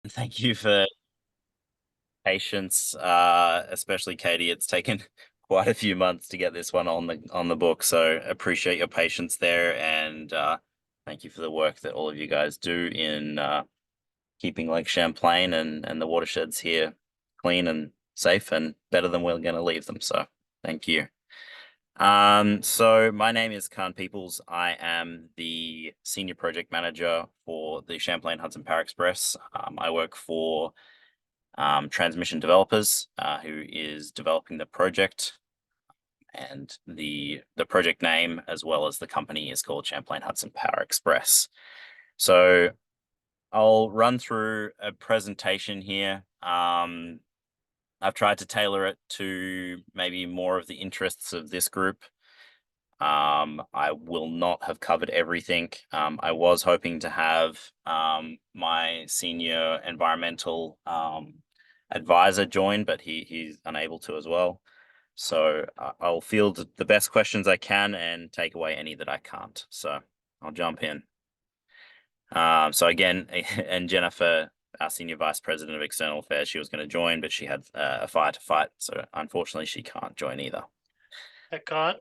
Thank you for patience, especially Katie. It's taken quite a few months to get this one on the book, so appreciate your patience there, and thank you for the work that all of you guys do in keeping Lake Champlain and the watersheds here clean and safe and better than we're going to leave them. So thank you. So my name is Khan Peoples. I am the senior project manager for the Champlain Hudson Power Express. I work for Transmission Developers, who is developing the project, and the project name as well as the company is called Champlain Hudson Power Express. So I'll run through a presentation here. I've tried to tailor it to maybe more of the interests of this group. I will not have covered everything. I was hoping to have my senior environmental advisor join, but he's unable to as well. So I'll field the best questions I can and take away any that I can't. So I'll jump in. So again, and Jennifer, our senior vice president of external affairs, she was going to join, but she had a fire to fight, so unfortunately she can't join either. Hey, Con,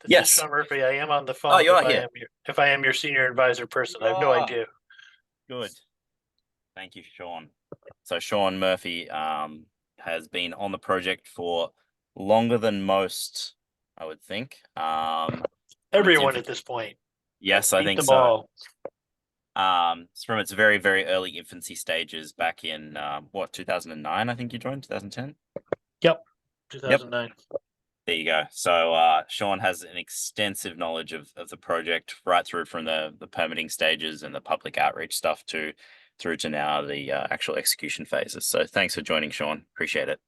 this is Yes. Sean Murphy. I am on the Oh, phone you are here. if I am your senior advisor person. I have no Oh, idea. good. Thank you, Sean. So Sean Murphy has been on the project for longer than most, I would think. From its Everyone at infancy. this point. I've Yes, I beat think them so. all. It's from its very, very early infancy stages back in what, 2009, I think you joined, 2010? Yep, Yep. 2009. There you go. So Sean has an extensive knowledge of the project right through from the permitting stages and the public outreach stuff to through to now the actual execution phases. So thanks for joining, Sean. Appreciate it.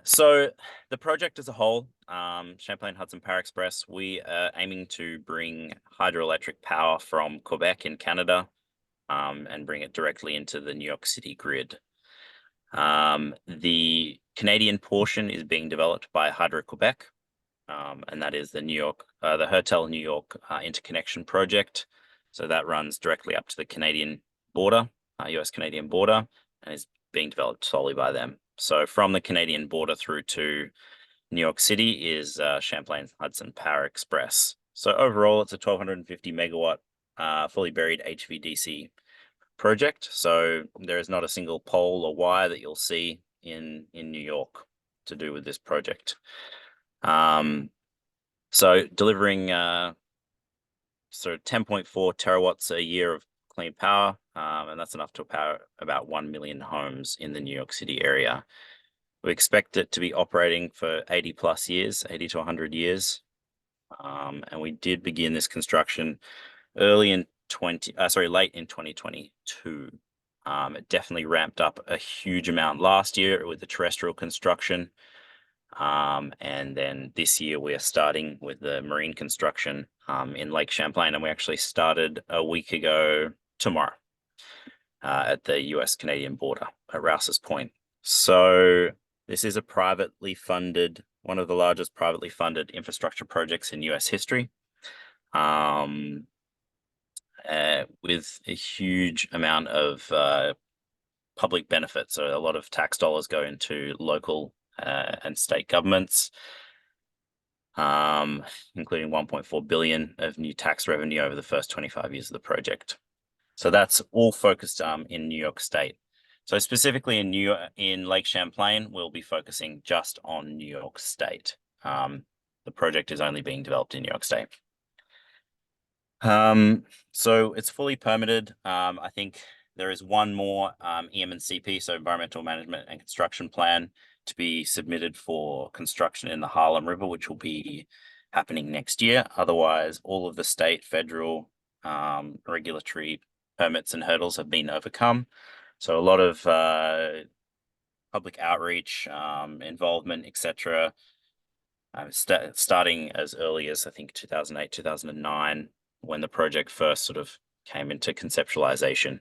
So the project as a whole, Champlain Hudson Power Express, we are aiming to bring hydroelectric power from Quebec in Canada, and bring it directly into the New York City grid. The Canadian portion is being developed by Hydro-Quebec, and that is the Hertel New York interconnection project. So that runs directly up to the Canadian border, US-Canadian border, and is being developed solely by them. So from the Canadian border through to New York City is Champlain Hudson Power Express. So overall, it's a 1,250 megawatt fully buried HVDC project. So there is not a single pole or wire that you'll see in New York to do with this project. So delivering sort of 10.4 terawatts a year of clean power, and that's enough to power about 1 million homes in the New York City area. We expect it to be operating for 80 plus years, 80 to 100 years. And we did begin this construction late in 2022. It definitely ramped up a huge amount last year with the terrestrial construction. And then this year we are starting with the marine construction in Lake Champlain, and we actually started a week ago tomorrow at the US-Canadian border at Rouse's Point. So this is one of the largest privately funded infrastructure projects in US history, with a huge amount of public benefit. So a lot of tax dollars go into local and state governments, including 1.4 billion of new tax revenue over the first 25 years of the project. So that's all focused in New York State. So specifically in Lake Champlain, we'll be focusing just on New York State. The project is only being developed in New York State. So it's fully permitted. I think there is one more EM&CP, so Environmental Management and Construction Plan, to be submitted for construction in the Harlem River, which will be happening next year. Otherwise, all of the state, federal, regulatory permits and hurdles have been overcome. So a lot of public outreach, involvement, etc. Starting as early as I think 2008, 2009, when the project first sort of came into conceptualization.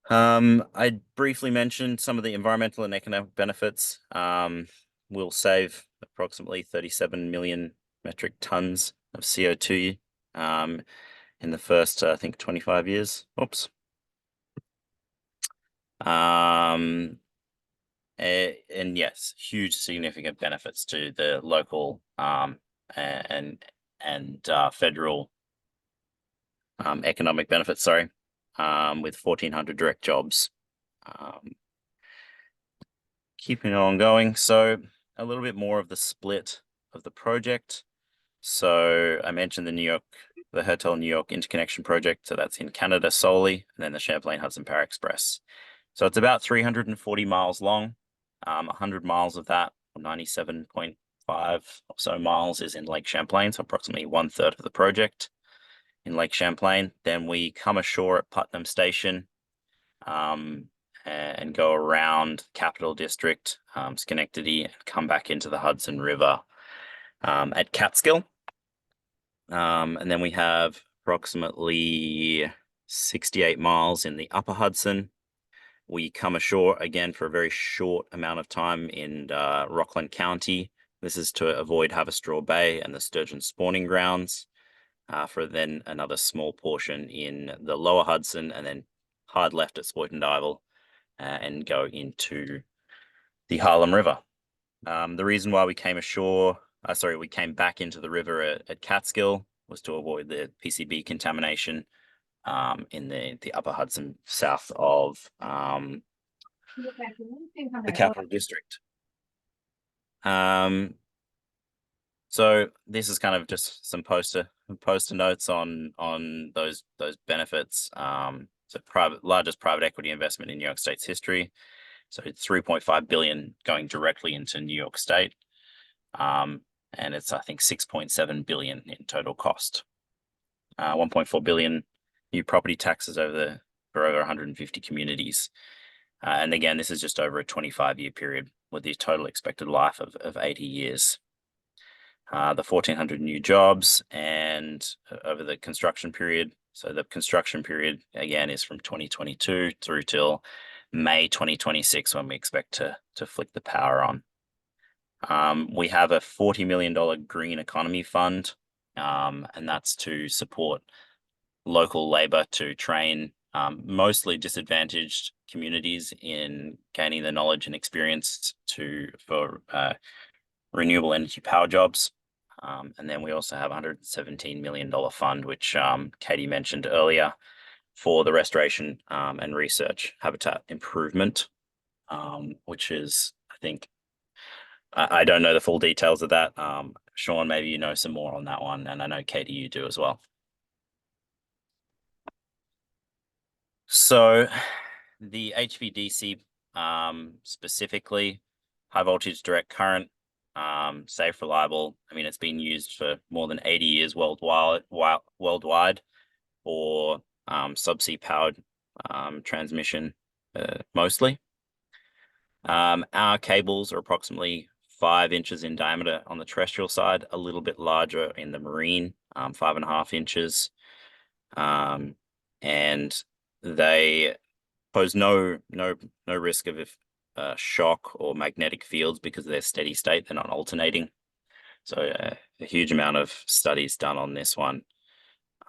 I briefly mentioned some of the environmental and economic benefits. We'll save approximately 37 million metric tons of CO2 in the first, I think, 25 years. Oops. Um, and yes, huge significant benefits to the local and federal economic benefits, sorry, with 1,400 direct jobs. Um, Keeping it on going. So a little bit more of the split of the project. So I mentioned the Hotel New York Interconnection Project. So that's in Canada solely, and then the Champlain Hudson Power Express. So it's about 340 miles long. 100 miles of that, or 97.5 or so miles, is in Lake Champlain. So approximately 1/3 of the project in Lake Champlain. Then we come ashore at Putnam Station, and go around Capital District, Schenectady, and come back into the Hudson River at Catskill. And then we have approximately 68 miles in the Upper Hudson. We come ashore again for a very short amount of time in Rockland County. This is to avoid Haverstraw Bay and the sturgeon spawning grounds, for then another small portion in the Lower Hudson, and then hard left at Spoitenduyville, and go into the Harlem River. The reason why we came we came back into the river at Catskill was to avoid the PCB contamination in the Upper Hudson south of the Capital District. So this is kind of just some poster notes on those benefits. So largest private equity investment in New York State's history. So it's 3.5 billion going directly into New York State. And it's, I think, 6.7 billion in total cost. 1.4 billion new property taxes for over 150 communities. And again, this is just over a 25-year period with the total expected life of 80 years. The 1,400 new jobs and over the construction period. So the construction period, again, is from 2022 through till May 2026, when we expect to flick the power on. We have a $40 million green economy fund, and that's to support local labor to train mostly disadvantaged communities in gaining the knowledge and experience for renewable energy power jobs. And then we also have a $117 million fund, which Katie mentioned earlier, for the restoration and research habitat improvement, which is, I think, I don't know the full details of that. Sean, maybe you know some more on that one, and I know Katie, you do as well. So the HVDC, specifically, high voltage direct current, safe, reliable. I mean, it's been used for more than 80 years worldwide for subsea powered transmission, mostly. Our cables are approximately 5 inches in diameter on the terrestrial side, a little bit larger in the marine, 5.5 inches. And they pose no risk of shock or magnetic fields because they're steady state, they're not alternating. So a huge amount of studies done on this one,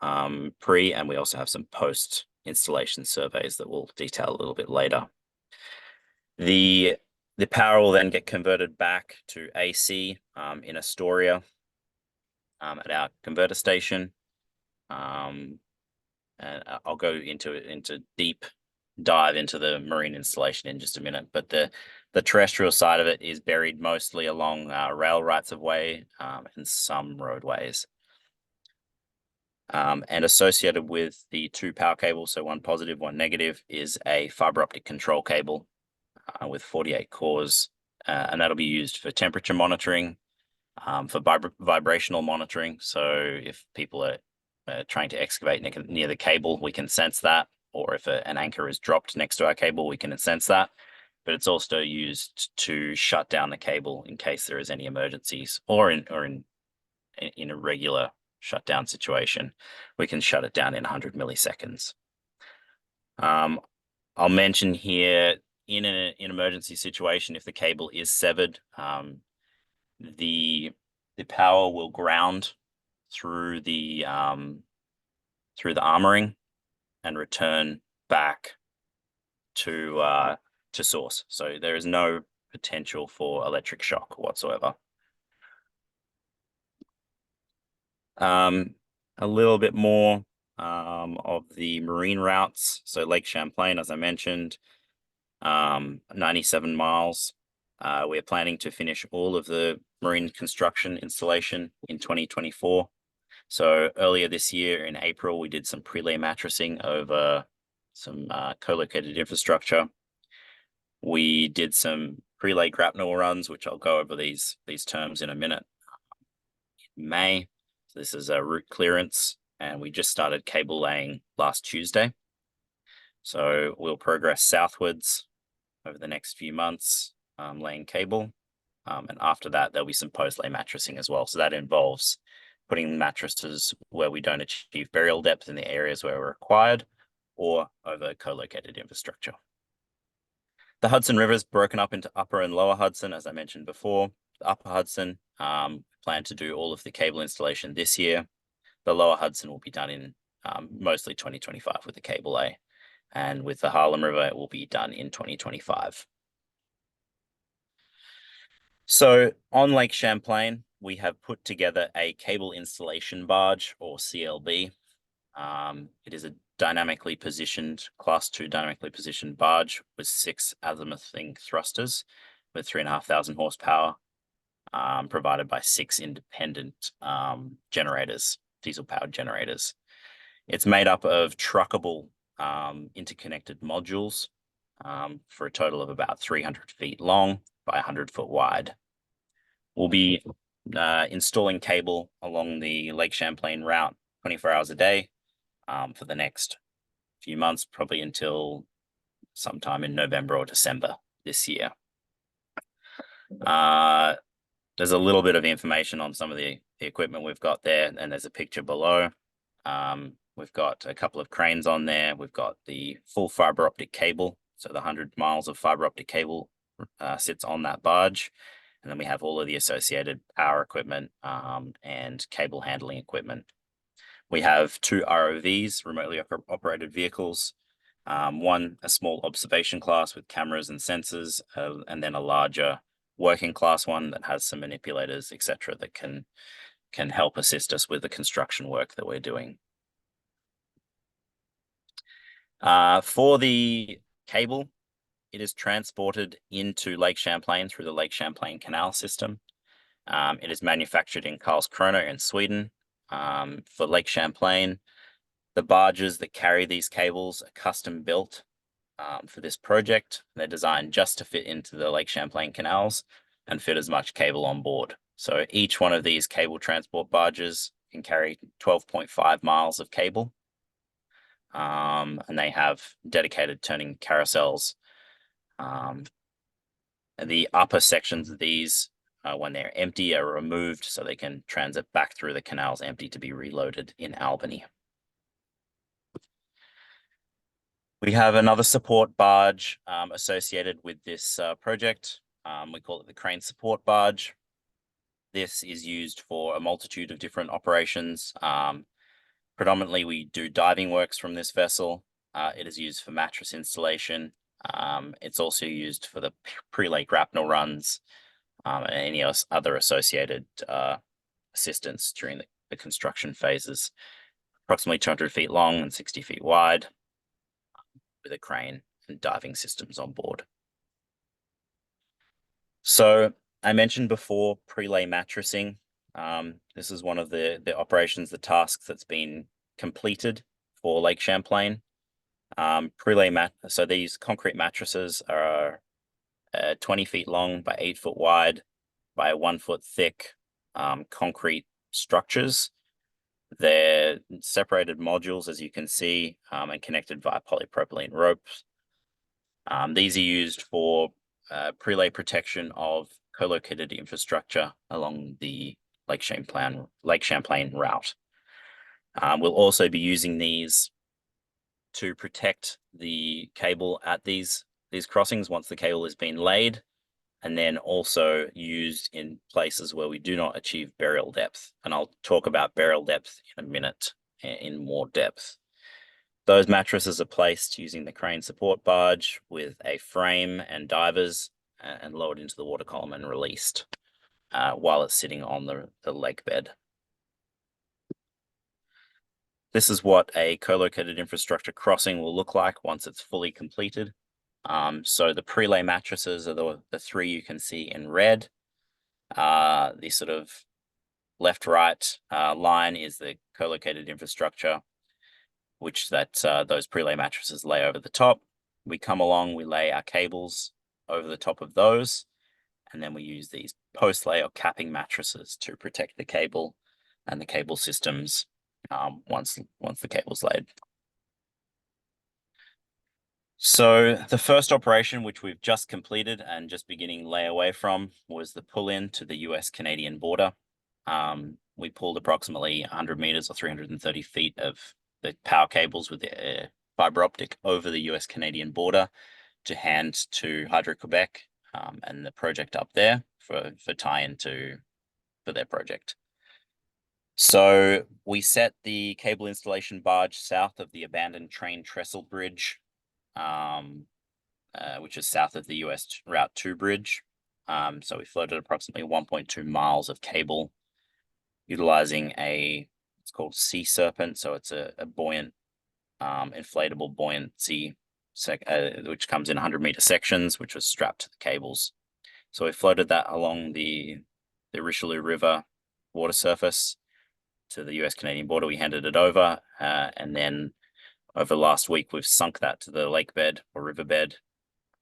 and we also have some post installation surveys that we'll detail a little bit later. The power will then get converted back to AC in Astoria, at our converter station. And I'll go into deep dive into the marine installation in just a minute. But the terrestrial side of it is buried mostly along rail rights of way, and some roadways. And associated with the two power cables, so one positive, one negative, is a fiber optic control cable with 48 cores, and that'll be used for temperature monitoring, for vibrational monitoring. So if people are trying to excavate near the cable, we can sense that, or if an anchor is dropped next to our cable, we can sense that. But it's also used to shut down the cable in case there is any emergencies, or in a regular shutdown situation, we can shut it down in 100 milliseconds. I'll mention here, in an emergency situation, if the cable is severed, the power will ground through the through the armoring and return back to source. So there is no potential for electric shock whatsoever. A little bit more of the marine routes. So Lake Champlain, as I mentioned, 97 miles. We're planning to finish all of the marine construction installation in 2024. So earlier this year in April, we did some prelay mattressing over some co-located infrastructure. We did some prelay grapnel runs, which I'll go over these terms in a minute. In May, so this is a route clearance, and we just started cable laying last Tuesday. So we'll progress southwards over the next few months, laying cable. And after that, there'll be some post-lay mattressing as well. So that involves putting mattresses where we don't achieve burial depth in the areas where we're required, or over co-located infrastructure. The Hudson River is broken up into Upper and Lower Hudson, as I mentioned before. The Upper Hudson, plan to do all of the cable installation this year. The Lower Hudson will be done in mostly 2025 with the cable lay. And with the Harlem River, it will be done in 2025. So on Lake Champlain, we have put together a cable installation barge, or CLB. It is a dynamically positioned, Class 2 dynamically positioned barge with 6 azimuthing thrusters with 3,500 horsepower, provided by 6 independent generators, diesel-powered generators. It's made up of truckable interconnected modules for a total of about 300 feet long by 100 foot wide. We'll be installing cable along the Lake Champlain route 24 hours a day for the next few months, probably until sometime in November or December this year. There's a little bit of information on some of the equipment we've got there, and there's a picture below. We've got a couple of cranes on there. We've got the full fiber optic cable. So the 100 miles of fiber optic cable sits on that barge. And then we have all of the associated power equipment and cable handling equipment. We have 2 ROVs, remotely operated vehicles. One, a small observation class with cameras and sensors, and then a larger working class one that has some manipulators, etc., that can help assist us with the construction work that we're doing. For the cable, it is transported into Lake Champlain through the Lake Champlain Canal system. It is manufactured in Karlskrona in Sweden. For Lake Champlain, the barges that carry these cables are custom built for this project. They're designed just to fit into the Lake Champlain canals and fit as much cable on board. So each one of these cable transport barges can carry 12.5 miles of cable. And they have dedicated turning carousels. The upper sections of these, when they're empty, are removed so they can transit back through the canals empty to be reloaded in Albany. We have another support barge associated with this project. We call it the crane support barge. This is used for a multitude of different operations. Predominantly, we do diving works from this vessel. It is used for mattress installation. It's also used for the pre-lay grapnel runs and any other associated assistance during the construction phases. Approximately 200 feet long and 60 feet wide, with a crane and diving systems on board. So I mentioned before pre-lay mattressing. This is one of the operations, the tasks that's been completed for Lake Champlain. So these concrete mattresses are 20 feet long by 8 foot wide by 1 foot thick concrete structures. They're separated modules, as you can see, and connected via polypropylene ropes. These are used for pre-lay protection of co-located infrastructure along the Lake Champlain route. We'll also be using these to protect the cable at these crossings once the cable has been laid, and then also used in places where we do not achieve burial depth. And I'll talk about burial depth in a minute in more depth. Those mattresses are placed using the crane support barge with a frame and divers and lowered into the water column and released while it's sitting on the lake bed. This is what a co-located infrastructure crossing will look like once it's fully completed. So the prelay mattresses are the three you can see in red. The sort of left-right line is the co-located infrastructure, which those prelay mattresses lay over the top. We come along, we lay our cables over the top of those, and then we use these post-lay or capping mattresses to protect the cable and the cable systems once the cable's laid. So the first operation, which we've just completed and just beginning layaway from, was the pull-in to the US-Canadian border. We pulled approximately 100 meters or 330 feet of the power cables with the fiber optic over the US-Canadian border to hand to Hydro-Quebec and the project up there for tie-in for their project. So we set the cable installation barge south of the abandoned train trestle bridge, which is south of the US Route 2 bridge. So we floated approximately 1.2 miles of cable utilizing it's called Sea Serpent. So it's a buoyant, inflatable buoyancy, which comes in 100-meter sections, which was strapped to the cables. So we floated that along the Richelieu River water surface to the US-Canadian border. We handed it over, and then over the last week, we've sunk that to the lake bed or riverbed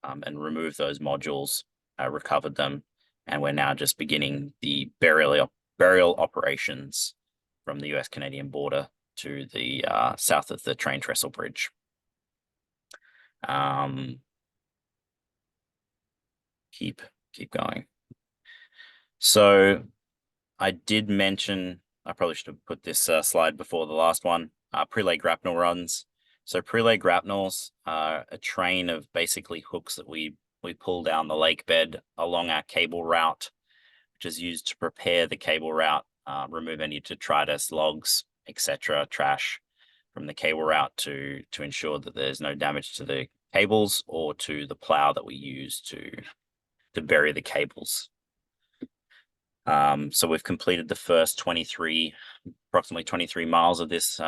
and removed those modules, recovered them, and we're now just beginning the burial operations from the US-Canadian border to the south of the train trestle bridge. Keep going. So I did mention, I probably should have put this slide before the last one, prelay grapnel runs. So prelay grapnels are a train of basically hooks that we pull down the lake bed along our cable route, which is used to prepare the cable route, remove any detritus, logs, etc., trash from the cable route to ensure that there's no damage to the cables or to the plow that we use to bury the cables. So we've completed the first approximately 23 miles of this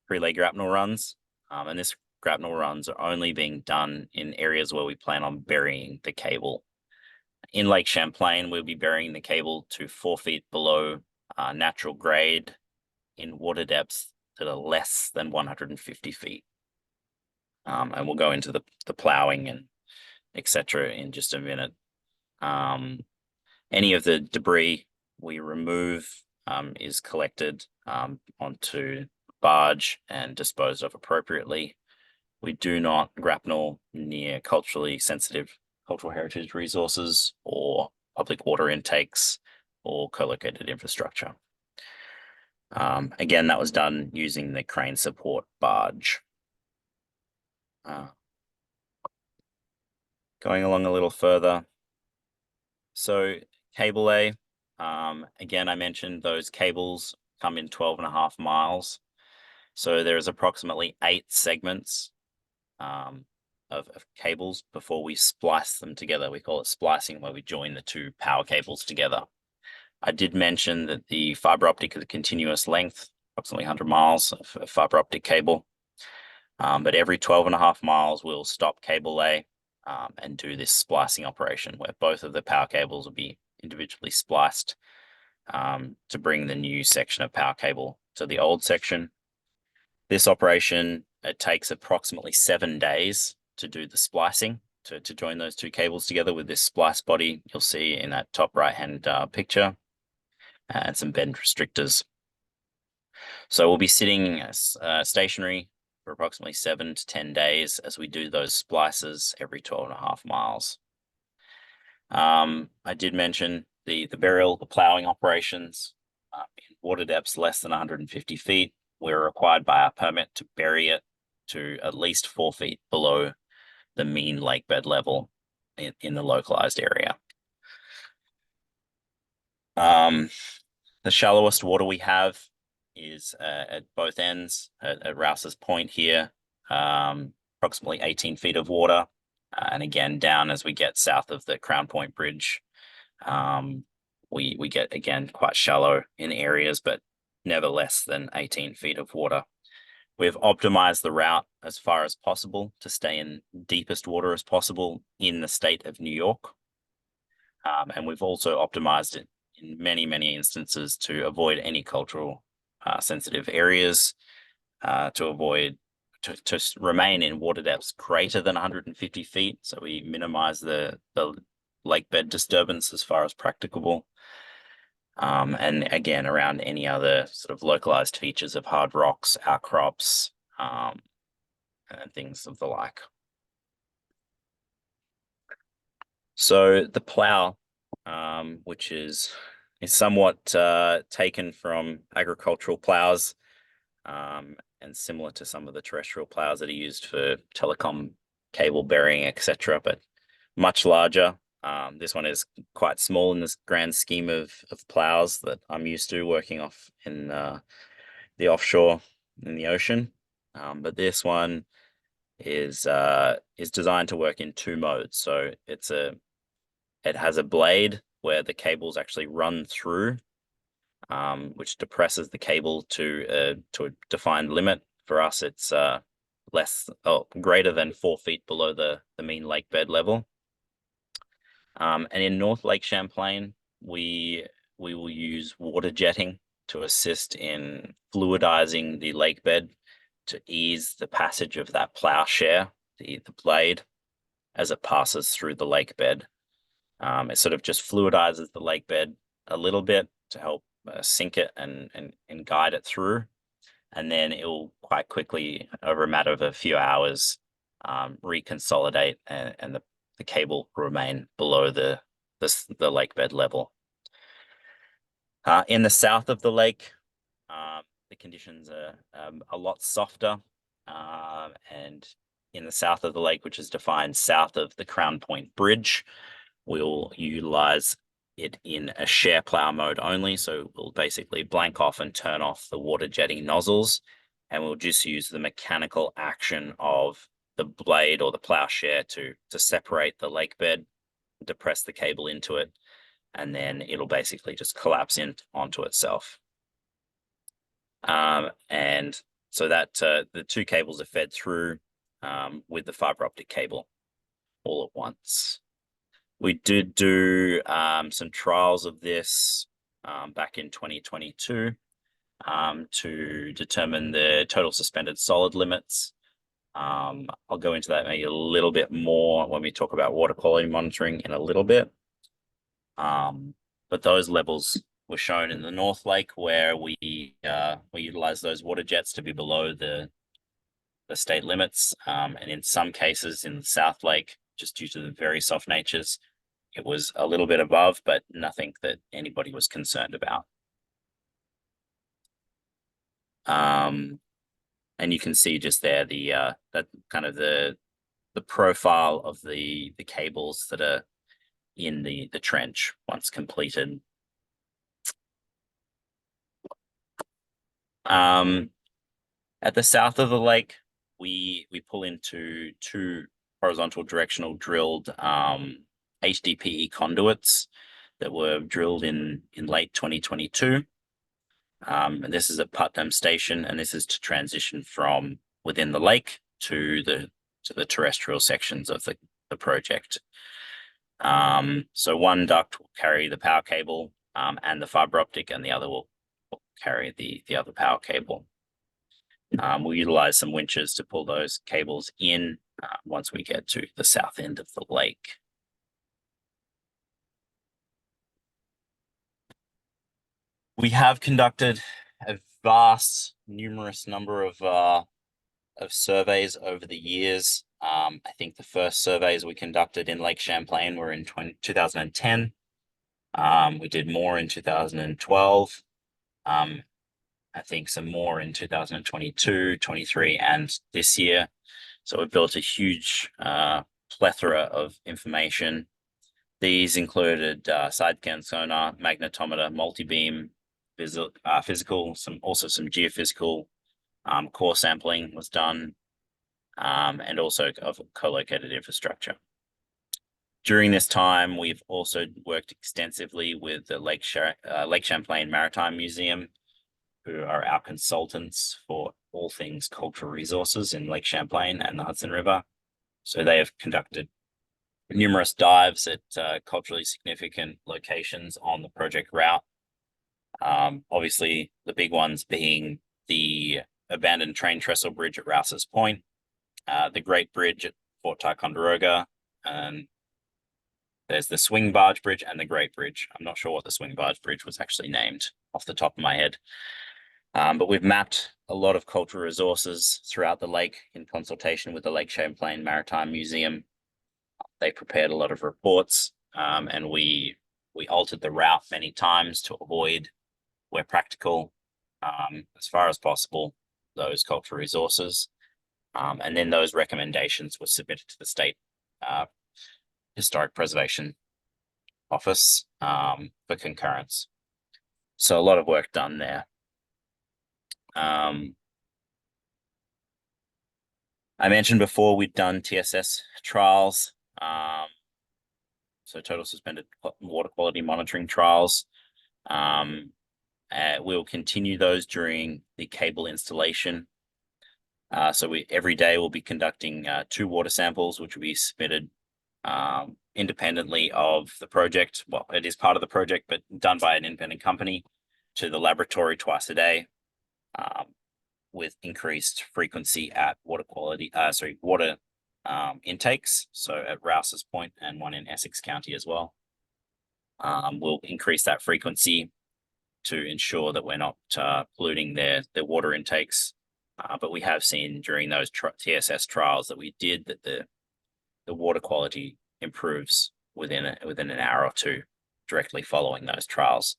prelay grapnel runs. And this grapnel runs are only being done in areas where we plan on burying the cable. In Lake Champlain, we'll be burying the cable to 4 feet below natural grade in water depths that are less than 150 feet. And we'll go into the plowing and etc. in just a minute. Any of the debris we remove is collected onto barge and disposed of appropriately. We do not grapnel near culturally sensitive cultural heritage resources or public water intakes or co-located infrastructure. Again, that was done using the crane support barge. Going along a little further. So cable lay, again, I mentioned those cables come in 12.5 miles. So there's approximately 8 segments of cables before we splice them together. We call it splicing, where we join the two power cables together. I did mention that the fiber optic is a continuous length, approximately 100 miles of fiber optic cable. But every 12.5 miles, we'll stop cable lay and do this splicing operation where both of the power cables will be individually spliced to bring the new section of power cable to the old section. This operation, it takes approximately 7 days to do the splicing, to join those two cables together with this splice body you'll see in that top right-hand picture, and some bend restrictors. So we'll be sitting stationary for approximately 7 to 10 days as we do those splices every 12.5 miles. I did mention the burial, the plowing operations in water depths less than 150 feet. We're required by our permit to bury it to at least 4 feet below the mean lake bed level in the localized area. The shallowest water we have is at both ends at Rouse's Point here, approximately 18 feet of water. And again, down as we get south of the Crown Point Bridge, we get again quite shallow in areas, but never less than 18 feet of water. We've optimized the route as far as possible to stay in deepest water as possible in the state of New York. And we've also optimized it in many, many instances to avoid any cultural sensitive areas, to remain in water depths greater than 150 feet. So we minimize the lake bed disturbance as far as practicable. And again, around any other sort of localized features of hard rocks, outcrops, and things of the like. So the plow, which is somewhat taken from agricultural plows, and similar to some of the terrestrial plows that are used for telecom cable burying, etc., but much larger. This one is quite small in this grand scheme of plows that I'm used to working off in the offshore in the ocean. But this one is designed to work in two modes. So it has a blade where the cables actually run through, which depresses the cable to a defined limit. For us, it's greater than 4 feet below the mean lake bed level. And in North Lake Champlain, we will use water jetting to assist in fluidizing the lake bed to ease the passage of that plowshare, the blade, as it passes through the lake bed. It sort of just fluidizes the lake bed a little bit to help sink it and guide it through. And then it will quite quickly, over a matter of a few hours, reconsolidate and the cable will remain below the lake bed level. In the south of the lake, the conditions are a lot softer. And in the south of the lake, which is defined south of the Crown Point Bridge, we'll utilize it in a share plow mode only. So we'll basically blank off and turn off the water jetting nozzles, and we'll just use the mechanical action of the blade or the plowshare to separate the lake bed, depress the cable into it, and then it'll basically just collapse onto itself. And so that the two cables are fed through with the fiber optic cable all at once. We did do some trials of this back in 2022 to determine the total suspended solid limits. I'll go into that maybe a little bit more when we talk about water quality monitoring in a little bit. But those levels were shown in the North Lake, where we utilize those water jets to be below the state limits. And in some cases in the South Lake, just due to the very soft natures, it was a little bit above, but nothing that anybody was concerned about. And you can see just there that kind of the profile of the cables that are in the trench once completed. At the south of the lake, we pull into two horizontal directional drilled HDPE conduits that were drilled in late 2022. And this is at Putnam Station, and this is to transition from within the lake to the terrestrial sections of the project. So one duct will carry the power cable and the fiber optic, and the other will carry the other power cable. We'll utilize some winches to pull those cables in once we get to the south end of the lake. We have conducted a numerous number of surveys over the years. I think the first surveys we conducted in Lake Champlain were in 2010. We did more in 2012. I think some more in 2022, 23, and this year. So we built a huge plethora of information. These included side scan sonar, magnetometer, multi-beam, physical, some geophysical core sampling was done, and also of co-located infrastructure. During this time, we've also worked extensively with the Lake Champlain Maritime Museum, who are our consultants for all things cultural resources in Lake Champlain and the Hudson River. So they have conducted numerous dives at culturally significant locations on the project route. Obviously, the big ones being the abandoned train trestle bridge at Rouse's Point, the Great Bridge at Fort Ticonderoga, and there's the Swing Barge Bridge and the Great Bridge. I'm not sure what the Swing Barge Bridge was actually named off the top of my head. But we've mapped a lot of cultural resources throughout the lake in consultation with the Lake Champlain Maritime Museum. They prepared a lot of reports, and we altered the route many times to avoid, where practical, as far as possible, those cultural resources. And then those recommendations were submitted to the state Historic Preservation Office for concurrence. So a lot of work done there. I mentioned before we'd done TSS trials, so total suspended water quality monitoring trials. We'll continue those during the cable installation. So every day we'll be conducting 2 water samples, which will be submitted independently of the project. Well, it is part of the project, but done by an independent company, to the laboratory twice a day, with increased frequency at water intakes. So at Rouse's Point and one in Essex County as well. We'll increase that frequency to ensure that we're not polluting their water intakes. But we have seen during those TSS trials that we did that the water quality improves within an hour or two directly following those trials.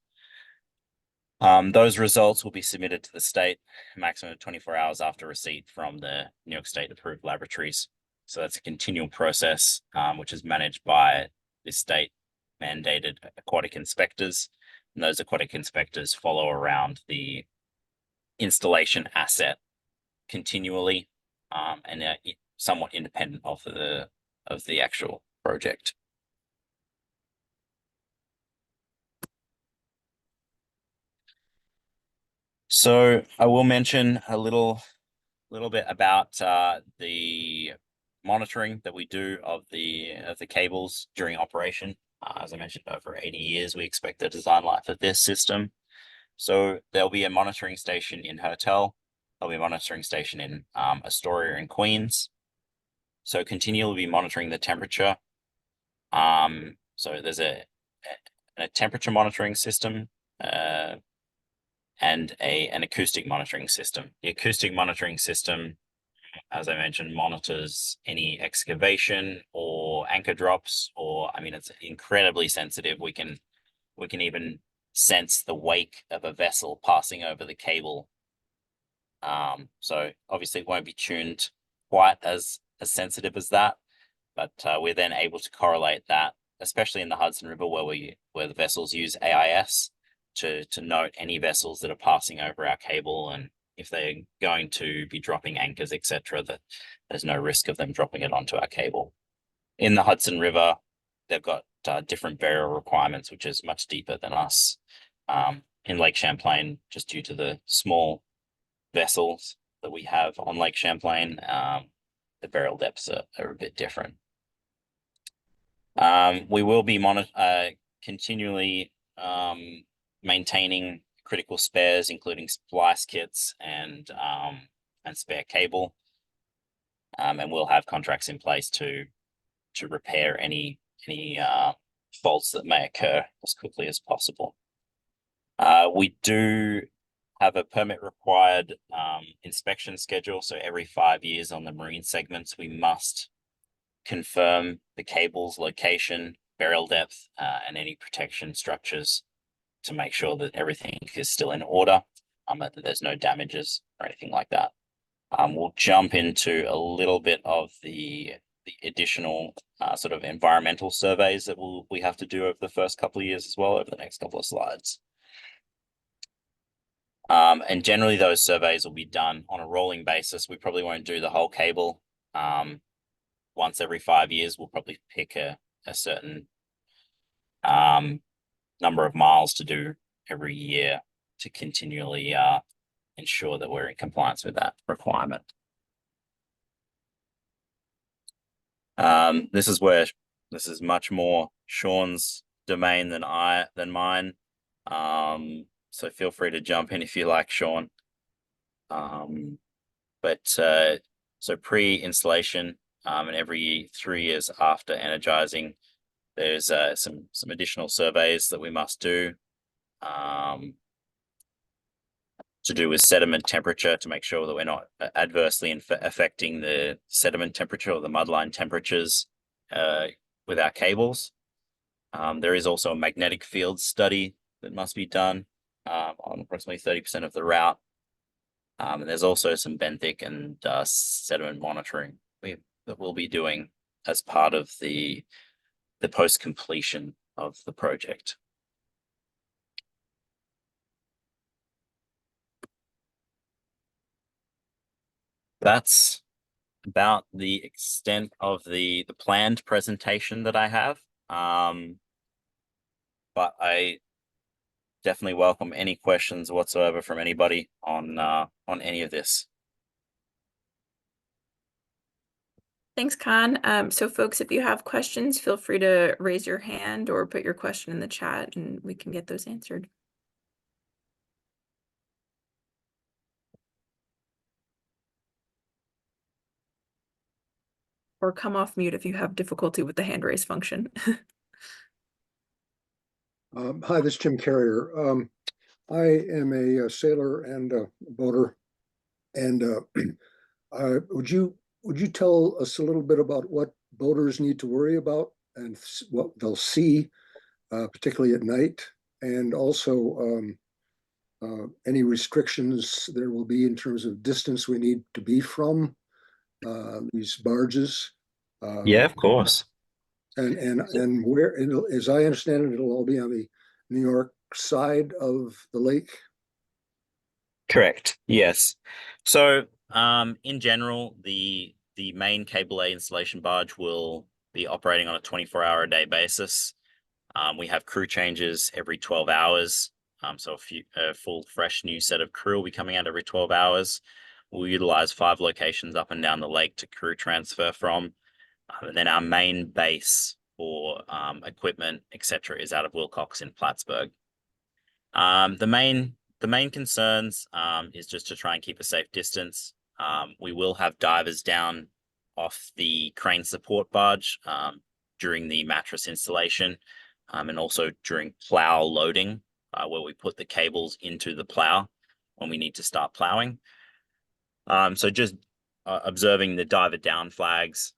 Those results will be submitted to the state a maximum of 24 hours after receipt from the New York State approved laboratories. So that's a continual process, which is managed by the state mandated aquatic inspectors. And those aquatic inspectors follow around the installation asset continually, and they're somewhat independent of the actual project. So I will mention a little bit about the monitoring that we do of the cables during operation. As I mentioned, over 80 years, we expect the design life of this system. So there'll be a monitoring station in Hertel. There'll be a monitoring station in Astoria and Queens. So continually be monitoring the temperature. So there's a temperature monitoring system and an acoustic monitoring system. The acoustic monitoring system, as I mentioned, monitors any excavation or anchor drops, or it's incredibly sensitive. We can even sense the wake of a vessel passing over the cable. So obviously it won't be tuned quite as sensitive as that, but we're then able to correlate that, especially in the Hudson River where the vessels use AIS to note any vessels that are passing over our cable, and if they're going to be dropping anchors, etc., that there's no risk of them dropping it onto our cable. In the Hudson River, they've got different burial requirements, which is much deeper than us. In Lake Champlain, just due to the small vessels that we have on Lake Champlain, the burial depths are a bit different. We will be continually maintaining critical spares, including splice kits and spare cable, and we'll have contracts in place to repair any faults that may occur as quickly as possible. We do have a permit required inspection schedule. So every 5 years on the marine segments, we must confirm the cable's location, burial depth, and any protection structures to make sure that everything is still in order, that there's no damages or anything like that. We'll jump into a little bit of the additional sort of environmental surveys that we have to do over the first couple of years as well, over the next couple of slides. And generally those surveys will be done on a rolling basis. We probably won't do the whole cable. Once every 5 years, we'll probably pick a certain number of miles to do every year to continually ensure that we're in compliance with that requirement. This is much more Sean's domain than mine. So feel free to jump in if you like, Sean. So pre-installation, and every 3 years after energizing, there's some additional surveys that we must do. To do with sediment temperature to make sure that we're not adversely affecting the sediment temperature or the mudline temperatures with our cables. There is also a magnetic field study that must be done on approximately 30% of the route. And there's also some benthic and sediment monitoring that we'll be doing as part of the post-completion of the project. That's about the extent of the planned presentation that I have. But I definitely welcome any questions whatsoever from anybody on any of this. Thanks, Khan. So folks, if you have questions, feel free to raise your hand or put your question in the chat and we can get those answered. Or come off mute if you have difficulty with the hand raise function. Hi, this is Jim Carrier. I am a sailor and a boater. And would you tell us a little bit about what boaters need to worry about and what they'll see, particularly at night, and also any restrictions there will be in terms of distance we need to be from these barges? Yeah, of course. And where, as I understand it, it'll all be on the New York side of the lake. Correct. Yes. So, in general, the main cable lay installation barge will be operating on a 24-hour-a-day basis. We have crew changes every 12 hours. So a full, fresh new set of crew will be coming out every 12 hours. We'll utilize 5 locations up and down the lake to crew transfer from. And then our main base for equipment, etc., is out of Wilcox in Plattsburgh. The main concerns is just to try and keep a safe distance. We will have divers down off the crane support barge during the mattress installation, and also during plow loading, where we put the cables into the plow when we need to start plowing. So just observing the diver down flags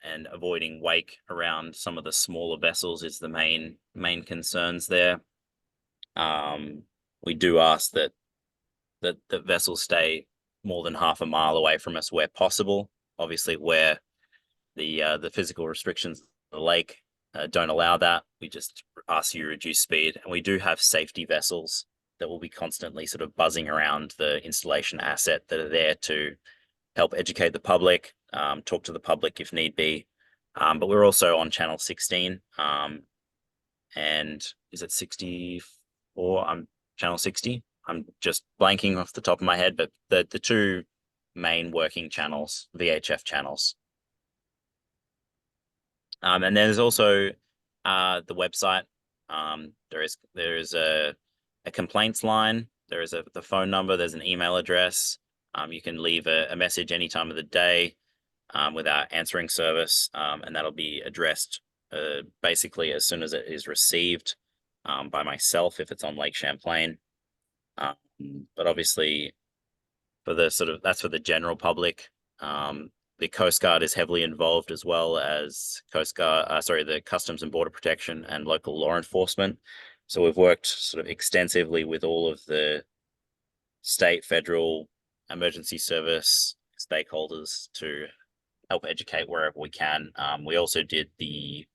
and avoiding wake around some of the smaller vessels is the main concerns there. We do ask that the vessels stay more than half a mile away from us where possible. Obviously, where the physical restrictions of the lake don't allow that, we just ask you to reduce speed. And we do have safety vessels that will be constantly sort of buzzing around the installation asset that are there to help educate the public, talk to the public if need be. But we're also on channel 16, and is it 64? I'm channel 60. I'm just blanking off the top of my head, but the two main working channels, VHF channels. And there's also the website. There is a complaints line. There is the phone number. There's an email address. You can leave a message any time of the day with our answering service, and that'll be addressed basically as soon as it is received by myself if it's on Lake Champlain. But obviously, that's for the general public. The Coast Guard is heavily involved, as well as the Customs and Border Protection and local law enforcement. So we've worked sort of extensively with all of the state, federal, emergency service stakeholders to help educate wherever we can. We also did the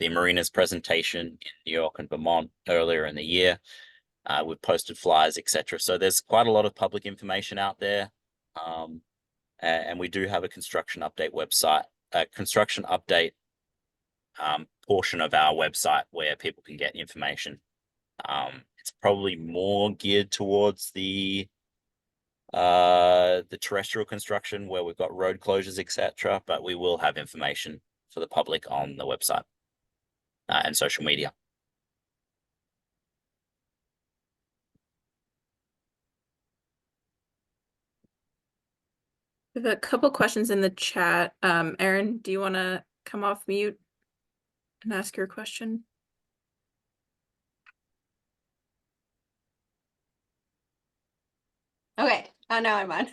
marinas presentation in New York and Vermont earlier in the year. We've posted flyers, etc. So there's quite a lot of public information out there. And we do have a construction update website, a construction update portion of our website where people can get information. It's probably more geared towards the terrestrial construction where we've got road closures, etc. But we will have information for the public on the website and social media. We have a couple questions in the chat. Erin, do you want to come off mute and ask your question? Okay, now I'm on.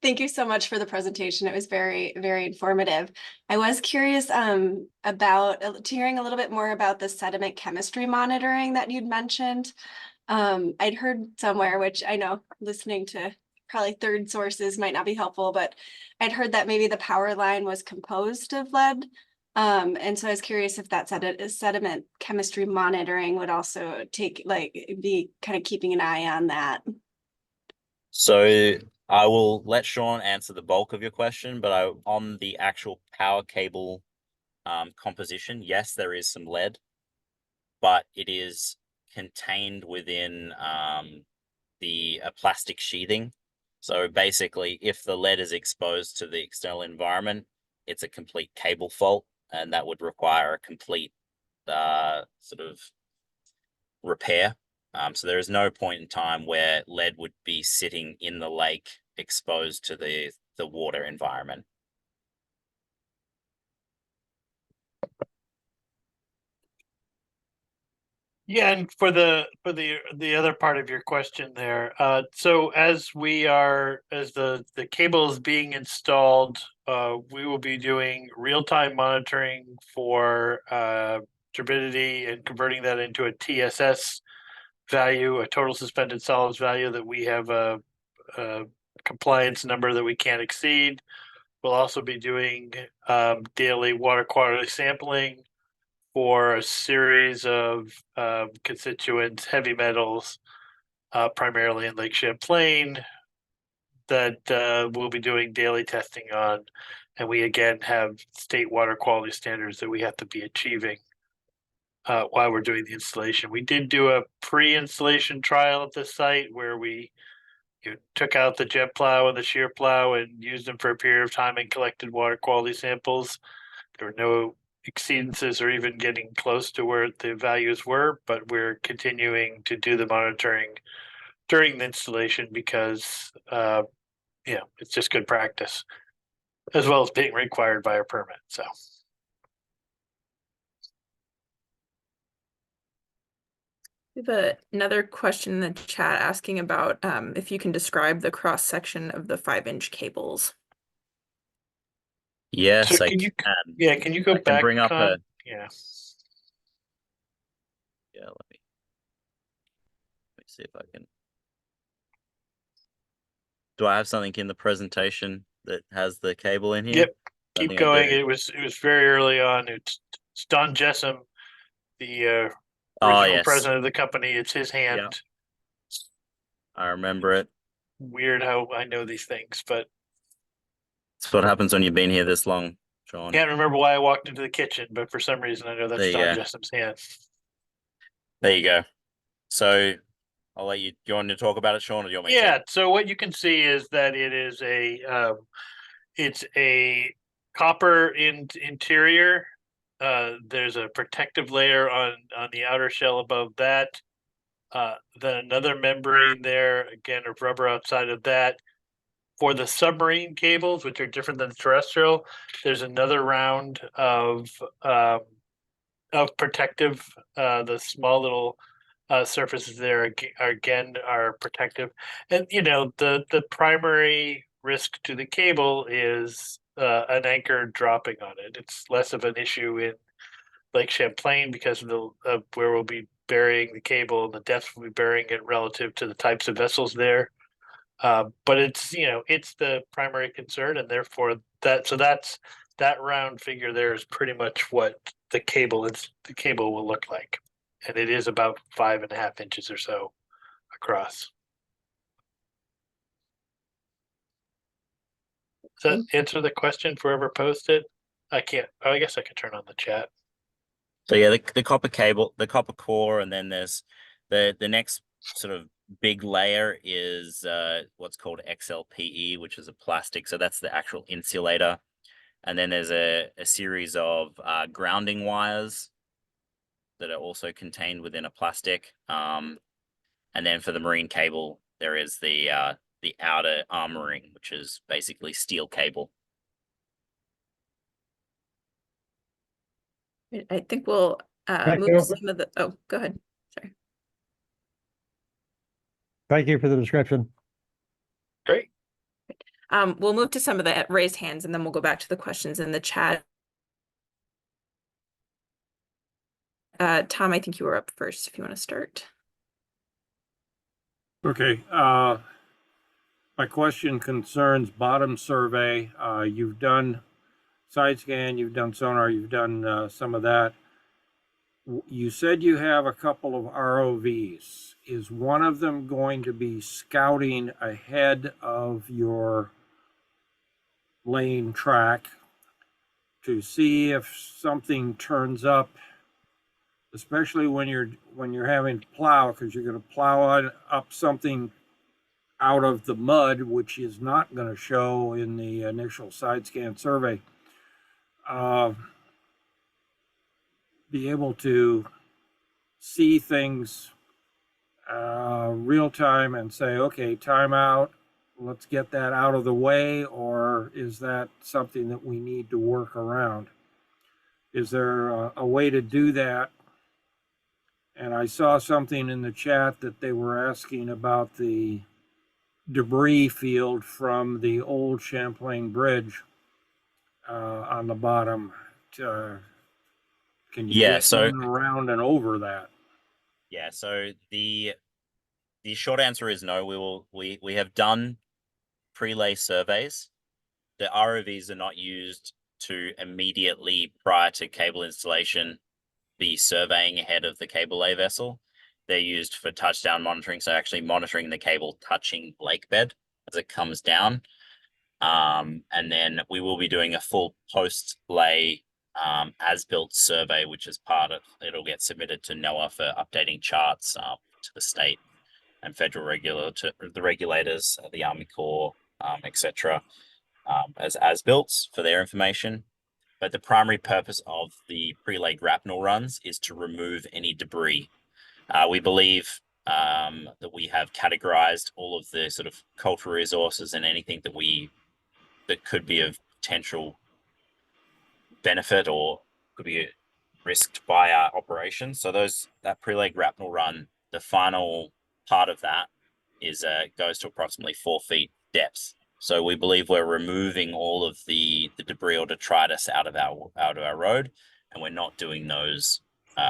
Thank you so much for the presentation. It was very, very informative. I was curious about hearing a little bit more about the sediment chemistry monitoring that you'd mentioned. I'd heard somewhere, which I know listening to probably third sources might not be helpful, but I'd heard that maybe the power line was composed of lead. And so I was curious if that sediment chemistry monitoring would also be kind of keeping an eye on that. So I will let Sean answer the bulk of your question, but on the actual power cable composition, yes, there is some lead, but it is contained within the plastic sheathing. So basically, if the lead is exposed to the external environment, it's a complete cable fault, and that would require a complete sort of repair. So there is no point in time where lead would be sitting in the lake exposed to the water environment. Yeah, and for the other part of your question there, so as the cable is being installed, we will be doing real-time monitoring for turbidity and converting that into a TSS value, a total suspended solids value that we have a compliance number that we can't exceed. We'll also be doing daily water quality sampling for a series of constituents, heavy metals, primarily in Lake Champlain, that we'll be doing daily testing on. And we again have state water quality standards that we have to be achieving while we're doing the installation. We did do a pre-installation trial at this site where we took out the jet plow and the shear plow and used them for a period of time and collected water quality samples. There were no exceedances or even getting close to where the values were, but we're continuing to do the monitoring during the installation because it's just good practice, as well as being required by a permit. So We have another question in the chat asking about if you can describe the cross section of the 5-inch cables. Yes, so I can. Can you go back? Bring up Con? yeah, let me see if I can. Do I have something in the presentation that has the cable in here? Yep. Keep going. It was very early on. It's Don Jessam, the original president of the company. It's his hand. Yep. I remember it. Weird how I know these things, but it's what happens when you've been here this long, Sean. Can't remember why I walked into the kitchen, but for some reason I know that's Don Jessam's hand. There you go. So I'll let you. Do you want to talk about it, Sean, or do you want me to? Yeah. So what you can see is that it is it's a copper interior. There's a protective layer on the outer shell above that. Then another membrane there, again, of rubber outside of that. For the submarine cables, which are different than terrestrial, there's another round of protective. The small little surfaces there are protective, and the primary risk to the cable is an anchor dropping on it. It's less of an issue in Lake Champlain because of where we'll be burying the cable and the depth we'll be burying it relative to the types of vessels there. But it's the primary concern, and therefore that's that round figure there is pretty much what the cable will look like. and it is about 5.5 inches or so across. Does that answer the question for whoever posted? I can't, oh, I guess I could turn on the chat. So yeah, the copper cable, the copper core, and then there's the next sort of big layer is what's called XLPE, which is a plastic. So that's the actual insulator. And then there's a series of grounding wires that are also contained within a plastic. And then for the marine cable, there is the outer armoring, which is basically steel cable. I think we'll Thank move you. some of the, oh, go ahead. Sorry. Thank you for the description. Great. We'll move to some of the raised hands and then we'll go back to the questions in the chat. Tom, I think you were up first if you want to start. Okay, my question concerns bottom survey. You've done side scan, you've done sonar, you've done some of that. You said you have a couple of ROVs. Is one of them going to be scouting ahead of your lane track to see if something turns up, especially when you're having to plow, because you're going to plow up something out of the mud, which is not going to show in the initial side scan survey. Be able to see things real time and say, okay, time out, let's get that out of the way, or is that something that we need to work around? Is there a way to do that? And I saw something in the chat that they were asking about the debris field from the old Champlain Bridge on the bottom. Can you get in, around and over that? Yeah, so the short answer is no. We have done pre-lay surveys. The ROVs are not used to immediately prior to cable installation be surveying ahead of the cable lay vessel. They're used for touchdown monitoring, so actually monitoring the cable touching lake bed as it comes down. And then we will be doing a full post-lay as-built survey, which is part of, it'll get submitted to NOAA for updating charts to the state and federal the regulators, the Army Corps, etc., as-built for their information. But the primary purpose of the pre-lay grapnel runs is to remove any debris. We believe that we have categorized all of the sort of cultural resources and anything that could be of potential benefit or could be risked by our operation. So that pre-lay grapnel run, the final part of that is goes to approximately 4 feet depth. So we believe we're removing all of the debris or detritus out of our road, and we're not doing those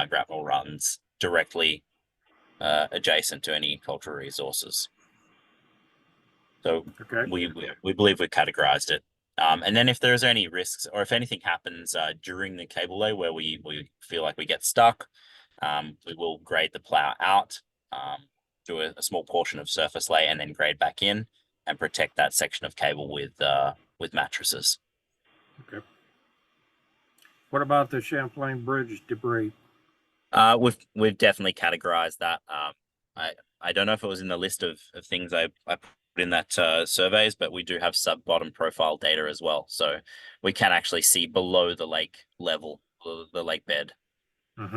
grapnel runs directly adjacent to any cultural resources. So Okay. we believe we've categorized it. And then if there's any risks or if anything happens during the cable lay where we feel like we get stuck, we will grade the plow out, do a small portion of surface lay, and then grade back in and protect that section of cable with mattresses. Okay. What about the Champlain Bridge debris? We've definitely categorized that. I don't know if it was in the list of things I put in that surveys, but we do have sub-bottom profile data as well. So we can actually see below the lake level, the lake bed,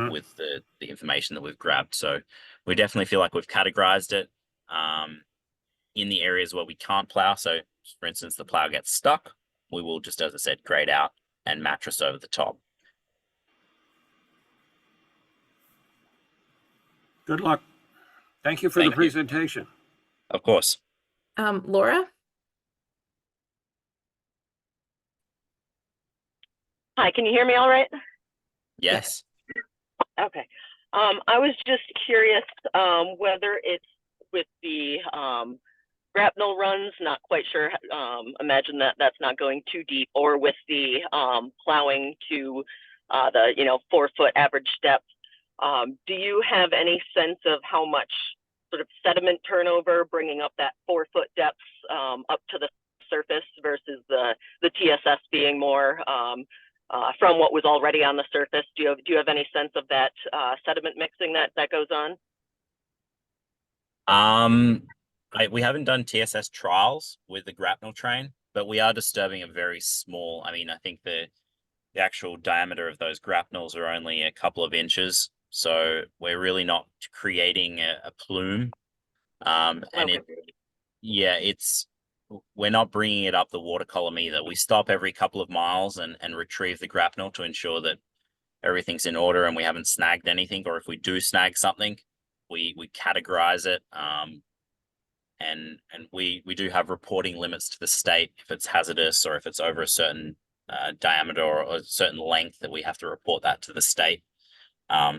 with the information that we've grabbed. So we definitely feel like we've categorized it in the areas where we can't plow. So for instance, the plow gets stuck, we will just, as I said, grade out and mattress over the top. Good luck. Thank you for the presentation. Of course. Laura? Hi, can you hear me all right? Yes. Okay. I was just curious whether it's with the grapnel runs, not quite sure, imagine that's not going too deep, or with the plowing to the 4 foot average depth. Do you have any sense of how much sort of sediment turnover, bringing up that 4-foot depth up to the surface versus the TSS being more from what was already on the surface? Do you have any sense of that sediment mixing that goes on? We haven't done TSS trials with the grapnel train, but we are disturbing a very small. I mean, I think the actual diameter of those grapnels are only a couple of inches, so we're really not creating a plume. And Okay. we're not bringing it up the water column either. We stop every couple of miles and retrieve the grapnel to ensure that everything's in order and we haven't snagged anything, or if we do snag something, we categorize it. And we do have reporting limits to the state if it's hazardous or if it's over a certain diameter or a certain length, that we have to report that to the state.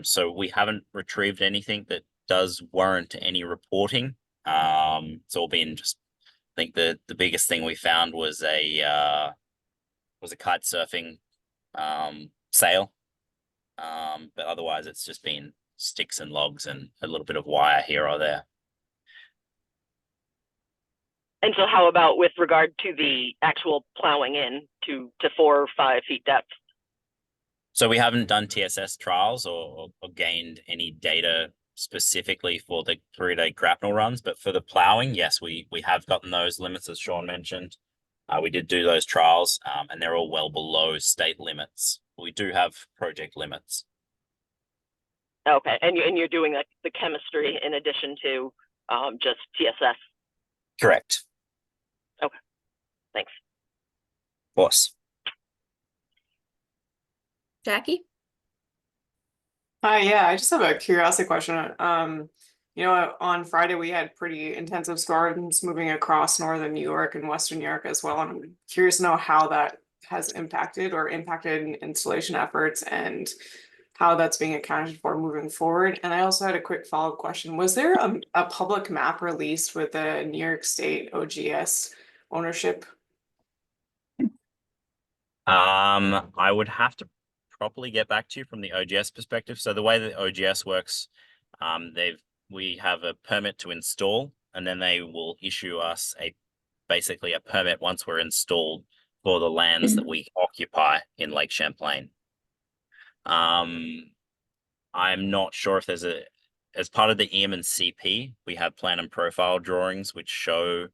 So we haven't retrieved anything that does warrant any reporting. It's all been just, I think the biggest thing we found was a kite surfing sail. But otherwise it's just been sticks and logs and a little bit of wire here or there. And so how about with regard to the actual plowing in to 4 or 5 feet depth? So we haven't done TSS trials or gained any data specifically for the 3-day grapnel runs, but for the plowing, yes, we have gotten those limits, as Sean mentioned. We did do those trials, and they're all well below state limits. We do have project limits. Okay, and you're doing the chemistry in addition to just TSS? Correct. Okay, thanks. Boss. Jackie? Hi, yeah, I just have a curiosity question. You know, on Friday we had pretty intensive storms moving across northern New York and western New York as well. And I'm curious to know how that has impacted installation efforts and how that's being accounted for moving forward. And I also had a quick follow-up question. Was there a public map released with the New York State OGS ownership? I would have to properly get back to you from the OGS perspective. So the way that OGS works, we have a permit to install, and then they will issue us basically a permit once we're installed for the lands that we occupy in Lake Champlain. I'm not sure if there's as part of the EM and CP, we have plan and profile drawings which show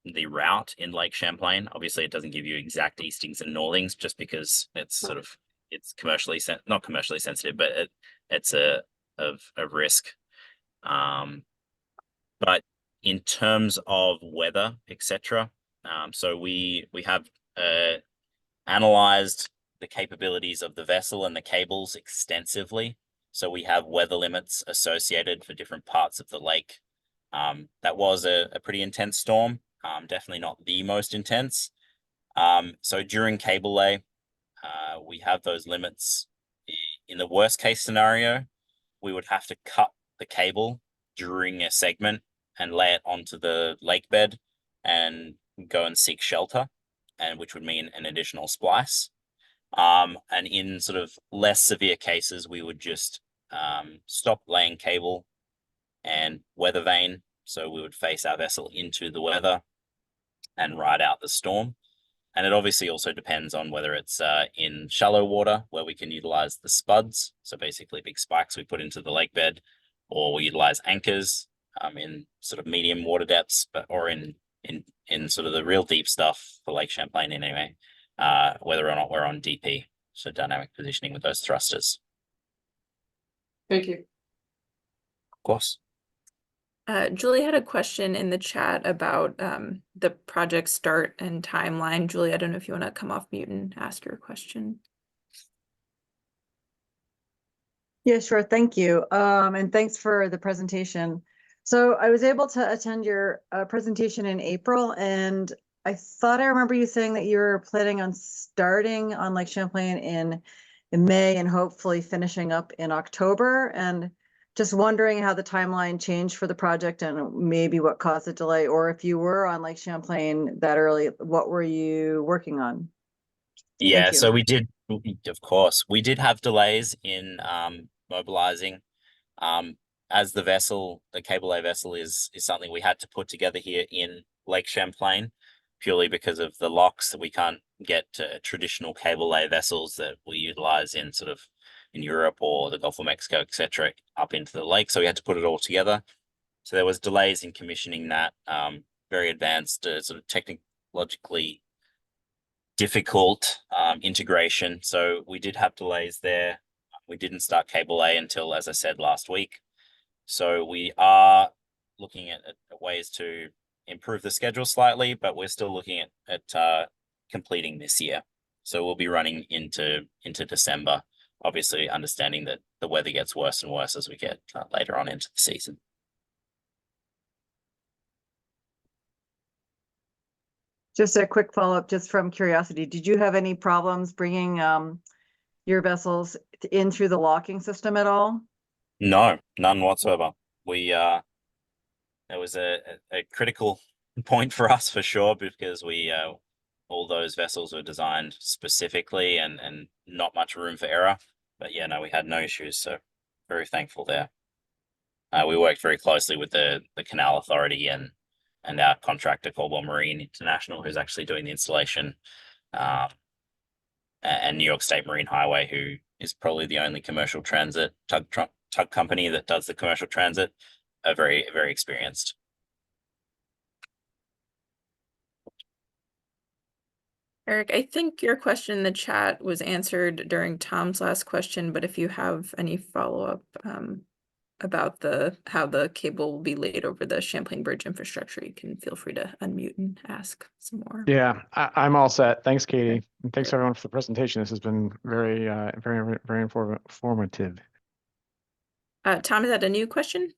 the route in Lake Champlain. Obviously, it doesn't give you exact eastings and northings just because it's sort of, it's not commercially sensitive, but it's of risk. But in terms of weather, etc., so we have analyzed the capabilities of the vessel and the cables extensively. So we have weather limits associated for different parts of the lake. That was a pretty intense storm, definitely not the most intense. So during cable lay, we have those limits. In the worst case scenario, we would have to cut the cable during a segment and lay it onto the lake bed and go and seek shelter, and which would mean an additional splice. And in sort of less severe cases, we would just stop laying cable and weather vane. So we would face our vessel into the weather and ride out the storm. And it obviously also depends on whether it's in shallow water, where we can utilize the spuds, so basically big spikes we put into the lake bed, or we utilize anchors in sort of medium water depths, or in sort of the real deep stuff for Lake Champlain anyway, whether or not we're on DP, so dynamic positioning with those thrusters. Thank you. Of course. Julie had a question in the chat about the project start and timeline. Julie, I don't know if you want to come off mute and ask your question. Yeah, sure. Thank you. And thanks for the presentation. So I was able to attend your presentation in April, and I thought I remember you saying that you were planning on starting on Lake Champlain in May and hopefully finishing up in October. And just wondering how the timeline changed for the project and maybe what caused the delay, or if you were on Lake Champlain that early, what were you working on? Yeah, so we did Of course, we did have delays in mobilizing. As the vessel, the cable lay vessel is something we had to put together here in Lake Champlain, purely because of the locks that we can't get traditional cable lay vessels that we utilize in sort of in Europe or the Gulf of Mexico, etc., up into the lake. So we had to put it all together. So there was delays in commissioning that very advanced, sort of technologically difficult integration. So we did have delays there. We didn't start cable A until, as I said, last week. So we are looking at ways to improve the schedule slightly, but we're still looking at completing this year. So we'll be running into December, obviously understanding that the weather gets worse and worse as we get later on into the season. Just a quick follow-up, just from curiosity, did you have any problems bringing your vessels in through the locking system at all? No, none whatsoever. We there was a critical point for us for sure, because we all those vessels were designed specifically and not much room for error. But yeah, no, we had no issues, so very thankful there. We worked very closely with the Canal Authority and our contractor Coldwell Marine International, who's actually doing the installation, and New York State Marine Highway, who is probably the only commercial transit tug company that does the commercial transit, are very, very experienced. Eric, I think your question in the chat was answered during Tom's last question, but if you have any follow-up about how the cable will be laid over the Champlain Bridge infrastructure, you can feel free to unmute and ask some more. Yeah, I'm all set. Thanks, Katie. And thanks everyone for the presentation. This has been very, very informative. Tom, is that a new question?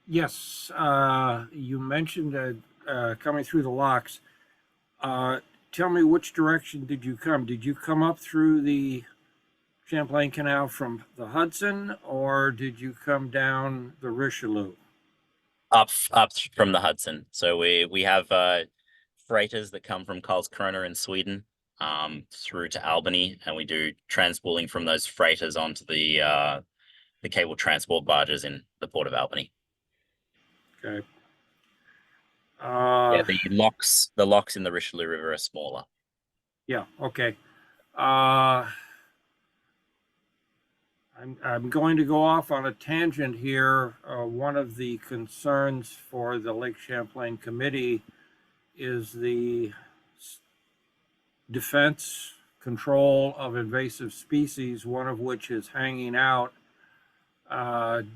Yes, you mentioned coming through the locks. Tell me, which direction did you come? Did you come up through the Champlain Canal from the Hudson, or did you come down the Richelieu? Up from the Hudson. So we have freighters that come from Karlskrona in Sweden through to Albany, and we do transporting from those freighters onto the cable transport barges in the port of Albany. Okay. Yeah, the locks in the Richelieu River are smaller. Yeah. Okay. I'm going to go off on a tangent here. One of the concerns for the Lake Champlain Committee is the defense control of invasive species, one of which is hanging out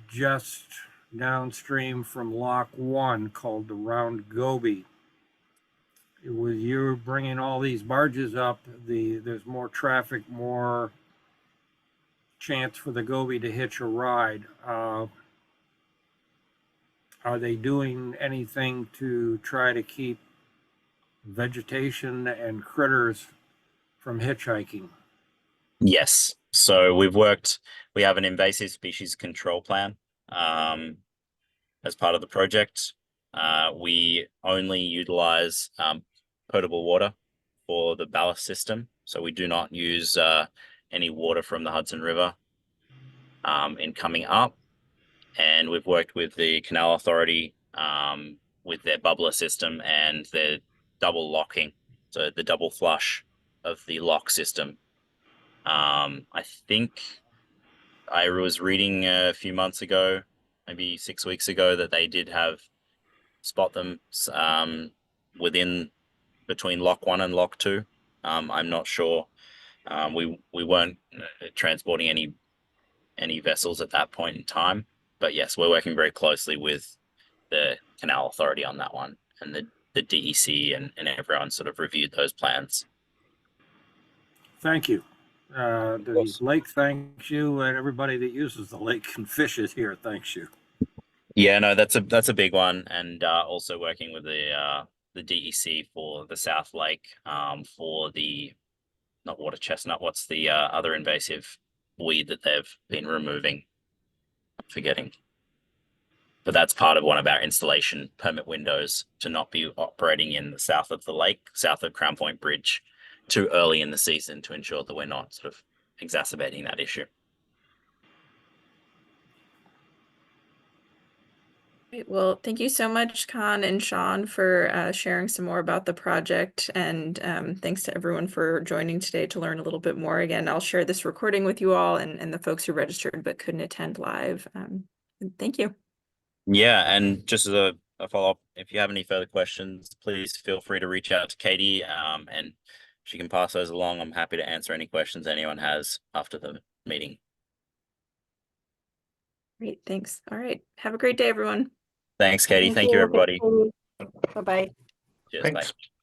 just downstream from Lock 1, called the Round Goby. With you bringing all these barges up, there's more traffic, more chance for the goby to hitch a ride. Are they doing anything to try to keep vegetation and critters from hitchhiking? Yes. So we have an invasive species control plan as part of the project. We only utilize potable water for the ballast system. So we do not use any water from the Hudson River in coming up. And we've worked with the Canal Authority with their bubbler system and their double locking, so the double flush of the lock system. I think I was reading a few months ago, maybe 6 weeks ago, that they did spot them between Lock 1 and Lock 2. I'm not sure. We weren't transporting any vessels at that point in time, but yes, we're working very closely with the Canal Authority on that one, and the DEC and everyone sort of reviewed those plans. Thank you. The lake thanks you, and everybody that uses the lake and fishes here thanks you. Yeah, no, that's a big one, and also working with the DEC for the South Lake, for the not water chestnut. What's the other invasive weed that they've been removing? I'm forgetting. But that's part of one of our installation permit windows to not be operating in the south of the lake, south of Crown Point Bridge, too early in the season to ensure that we're not sort of exacerbating that issue. Great. Well, thank you so much, Khan and Sean, for sharing some more about the project. And thanks to everyone for joining today to learn a little bit more. Again, I'll share this recording with you all and the folks who registered but couldn't attend live. Thank you. Yeah, and just as a follow-up, if you have any further questions, please feel free to reach out to Katie, and she can pass those along. I'm happy to answer any questions anyone has after the meeting. Great, thanks. All right, have a great day, everyone. Thanks, Katie. Thank you, everybody. Bye-bye. Cheers, Thanks. bye.